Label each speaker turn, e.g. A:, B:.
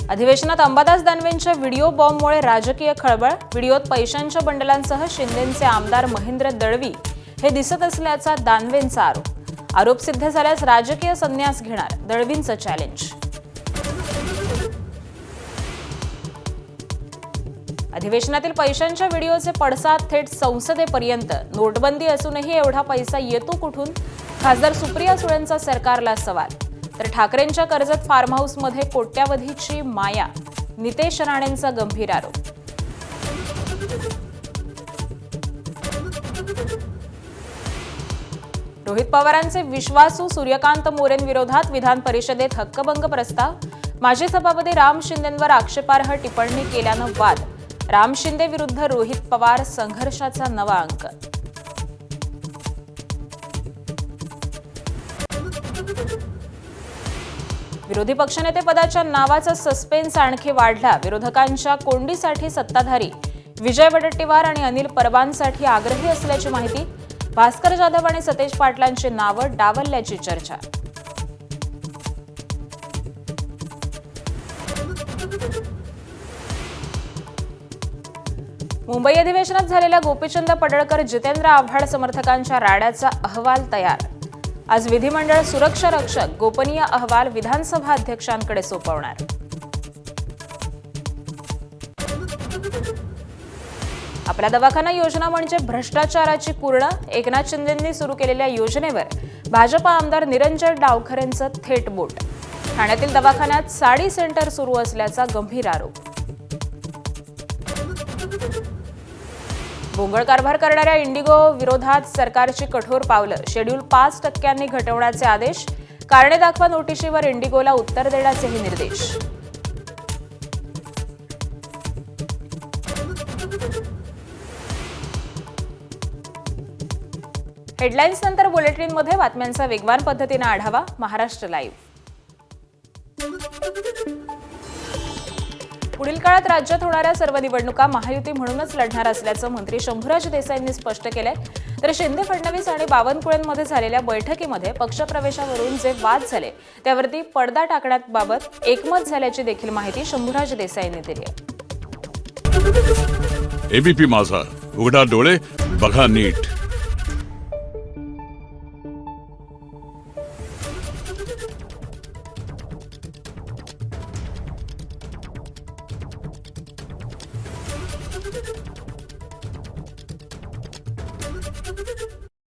A: अधिवेशनात अंबादास दानवेंच्या व्हिडिओ बॉम्बमुळे राजकीय खळबळ. व्हिडिओत पैशांच्या बंडलांसह शिंदेंचे आमदार महेंद्र दळवी हे दिसत असल्याचा दानवेंचा आरोप सिद्ध झाल्यास राजकीय संन्यास घेणार, दळवींचं चॅलेंज. अधिवेशनातील पैशांच्या व्हिडिओचे पडसाद थेट संसदेपर्यंत. नोटबंदी असूनही एवढा पैसा येतो कुठून? खासदार सुप्रिया सुळेंचा सरकारला सवाल. तर ठाकरेंच्या कर्जत फार्म हाऊसमध्ये कोट्यावधीची माया, नितेश राणेंचा गंभीर आरोप. रोहित पवारांचे विश्वासू सूर्यकांत मोरेंविरोधात विधान परिषदेत हक्कभंग प्रस्ताव. माजी सभापती राम शिंदेंवर आक्षेपार्ह टिप्पणी केल्यानं वाद. राम शिंदे विरुद्ध रोहित पवार संघर्षाचा नवा अंक. विरोधी पक्षनेतेपदाच्या नावाचा सस्पेन्स आणखी वाढला. विरोधकांच्या कोंडीसाठी सत्ताधारी विजय वडेट्टीवार आणि अनिल परबांसाठी आग्रही असल्याची माहिती. भास्कर जाधव आणि सतेज पाटलांची नावं डावलल्याची चर्चा. मुंबई अधिवेशनात झालेल्या गोपीचंद पडळकर जितेंद्र आव्हाड समर्थकांच्या राड्याचा अहवाल तयार. आज विधिमंडळ सुरक्षा रक्षक गोपनीय अहवाल विधानसभा अध्यक्षांकडे सोपवणार. आपला दवाखाना योजना म्हणजे भ्रष्टाचाराची पूर्ण. एकनाथ शिंदेंनी सुरू केलेल्या योजनेवर भाजपा आमदार निरंजन डावखरेंचं थेट बोट. ठाण्यातील दवाखान्यात साडी सेंटर सुरू असल्याचा गंभीर आरोप. भोंगळ कारभार करणाऱ्या इंडिगो विरोधात सरकारची कठोर पावलं. शेड्यूल 5% घटवण्याचे आदेश. कारणे दाखवा नोटिशीवर इंडिगोला उत्तर देण्याचेही निर्देश. हेडलाईन्स नंतर बुलेटिनमध्ये बातम्यांचा वेगवान पद्धतीने आढावा. महाराष्ट्र लाईव्ह. पुढील काळात राज्यात होणाऱ्या सर्व निवडणुका महायुती म्हणूनच लढणार असल्याचं मंत्री शंभूराज देसाईंनी स्पष्ट केलंय. तर शिंदे फडणवीस आणि बावनकुळेंमध्ये झालेल्या बैठकीमध्ये पक्षप्रवेशावरून जे वाद झाले त्यावरती पडदा टाकण्याबाबत एकमत झाल्याची देखील माहिती शंभूराज देसाईंनी दिली आहे.
B: एबीपी माझा, उघडा डोळे बघा नीट.